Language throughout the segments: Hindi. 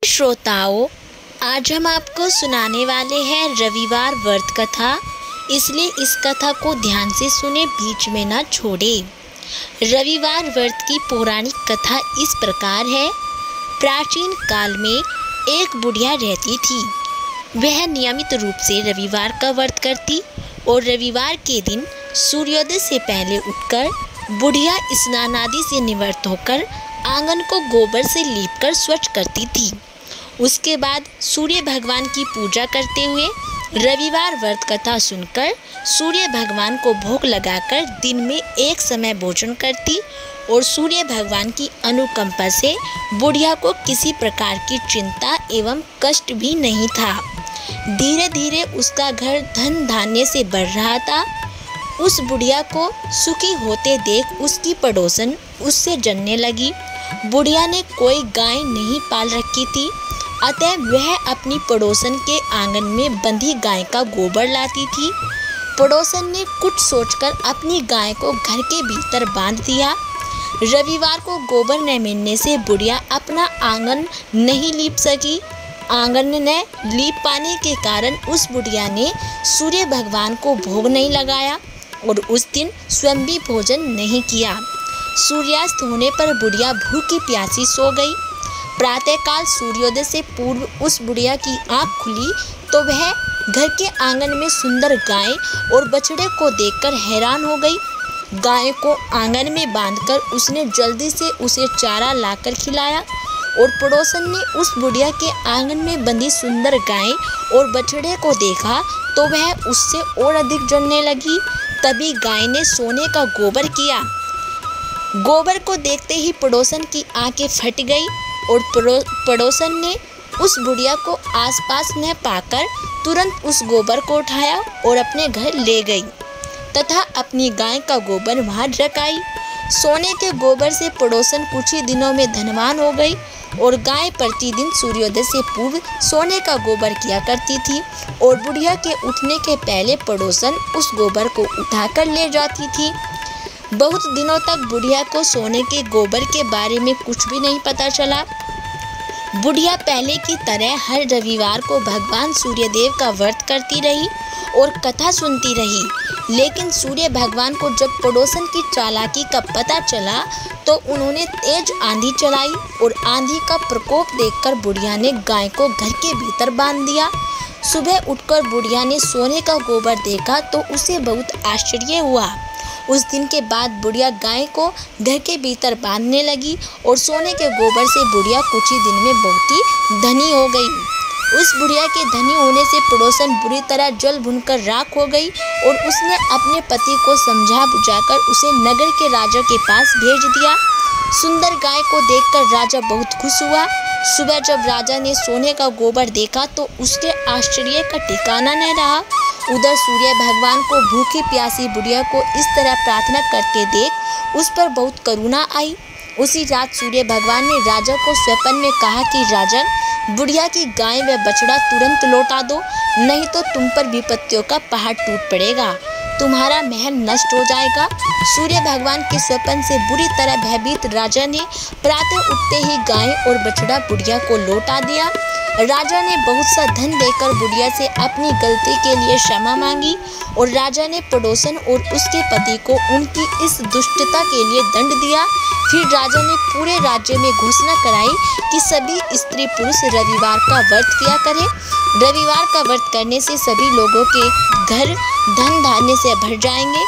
श्रोताओं, आज हम आपको सुनाने वाले हैं रविवार व्रत कथा। इसलिए इस कथा को ध्यान से सुने, बीच में ना छोड़े। रविवार व्रत की पौराणिक कथा इस प्रकार है। प्राचीन काल में एक बुढ़िया रहती थी। वह नियमित रूप से रविवार का व्रत करती और रविवार के दिन सूर्योदय से पहले उठकर बुढ़िया स्नान आदि से निवृत्त होकर आंगन को गोबर से लीपकर स्वच्छ करती थी। उसके बाद सूर्य भगवान की पूजा करते हुए रविवार व्रत कथा सुनकर सूर्य भगवान को भोग लगाकर दिन में एक समय भोजन करती और सूर्य भगवान की अनुकंपा से बुढ़िया को किसी प्रकार की चिंता एवं कष्ट भी नहीं था। धीरे धीरे उसका घर धन धान्य से बढ़ रहा था। उस बुढ़िया को सुखी होते देख उसकी पड़ोसन उससे जलने लगी। बुढ़िया ने कोई गाय नहीं पाल रखी थी, अतः वह अपनी पड़ोसन के आंगन में बंधी गाय का गोबर लाती थी। पड़ोसन ने कुछ सोचकर अपनी गाय को घर के भीतर बांध दिया। रविवार को गोबर न मिलने से बुढ़िया अपना आंगन नहीं लीप सकी। आंगन न लीप पाने के कारण उस बुढ़िया ने सूर्य भगवान को भोग नहीं लगाया और उस दिन स्वयं भी भोजन नहीं किया। सूर्यास्त होने पर बुढ़िया भूखी प्यासी सो गई। प्रातःकाल सूर्योदय से पूर्व उस बुढ़िया की आंख खुली तो वह घर के आंगन में सुंदर गाय और बछड़े को देखकर हैरान हो गई। गाय को आंगन में बांधकर उसने जल्दी से उसे चारा लाकर खिलाया और पड़ोसन ने उस बुढ़िया के आंगन में बंधी सुंदर गाय और बछड़े को देखा तो वह उससे और अधिक जलने लगी। तभी गाय ने सोने का गोबर किया। गोबर को देखते ही पड़ोसन की आंखें फट गई और पड़ोसन ने उस बुढ़िया को आसपास न पाकर तुरंत उस गोबर को उठाया और अपने घर ले गई तथा अपनी गाय का गोबर वहां रख आई। सोने के गोबर से पड़ोसन कुछ ही दिनों में धनवान हो गई और गाय प्रतिदिन सूर्योदय से पूर्व सोने का गोबर किया करती थी और बुढ़िया के उठने के पहले पड़ोसन उस गोबर को उठाकर ले जाती थी। बहुत दिनों तक बुढ़िया को सोने के गोबर के बारे में कुछ भी नहीं पता चला। बुढ़िया पहले की तरह हर रविवार को भगवान सूर्यदेव का व्रत करती रही और कथा सुनती रही। लेकिन सूर्य भगवान को जब पड़ोसन की चालाकी का पता चला तो उन्होंने तेज आंधी चलाई और आंधी का प्रकोप देखकर बुढ़िया ने गाय को घर के भीतर बांध दिया। सुबह उठकर बुढ़िया ने सोने का गोबर देखा तो उसे बहुत आश्चर्य हुआ। उस दिन के बाद बुढ़िया गाय को घर के भीतर बांधने लगी और सोने के गोबर से बुढ़िया कुछ ही दिन में बहुत ही धनी हो गई। उस बुढ़िया के धनी होने से पड़ोसन बुरी तरह जल भुनकर राख हो गई और उसने अपने पति को समझा बुझाकर उसे नगर के राजा के पास भेज दिया। सुंदर गाय को देखकर राजा बहुत खुश हुआ। सुबह जब राजा ने सोने का गोबर देखा तो उसके आश्चर्य का ठिकाना न रहा। उधर सूर्य भगवान को भूखी प्यासी बुढ़िया को इस तरह प्रार्थना करते देख उस पर बहुत करुणा आई। उसी रात सूर्य भगवान ने राजा को स्वप्न में कहा कि राजन, बुढ़िया की गाय व बछड़ा तुरंत लौटा दो, नहीं तो तुम पर विपत्तियों का पहाड़ टूट पड़ेगा, तुम्हारा महल नष्ट हो जाएगा। सूर्य भगवान के स्वप्न से बुरी तरह भयभीत राजा ने प्रातः उठते ही गाय और बछड़ा बुढ़िया को लौटा दिया। राजा ने बहुत सा धन देकर बुढ़िया से अपनी गलती के लिए क्षमा मांगी और राजा ने पड़ोसन और उसके पति को उनकी इस दुष्टता के लिए दंड दिया। फिर राजा ने पूरे राज्य में घोषणा कराई कि सभी स्त्री पुरुष रविवार का व्रत किया करें। रविवार का व्रत करने से सभी लोगों के घर धन धान्य से भर जाएंगे।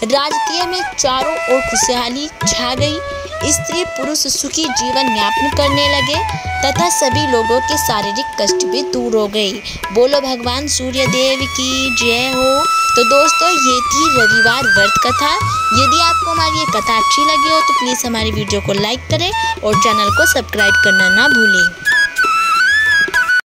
राज्य में चारों ओर खुशहाली छा गई। स्त्री पुरुष सुखी जीवन यापन करने लगे तथा सभी लोगों के शारीरिक कष्ट भी दूर हो गए। बोलो भगवान सूर्यदेव की जय हो। तो दोस्तों, ये थी रविवार व्रत कथा। यदि आपको हमारी ये कथा अच्छी लगी हो तो प्लीज़ हमारी वीडियो को लाइक करें और चैनल को सब्सक्राइब करना ना भूलें।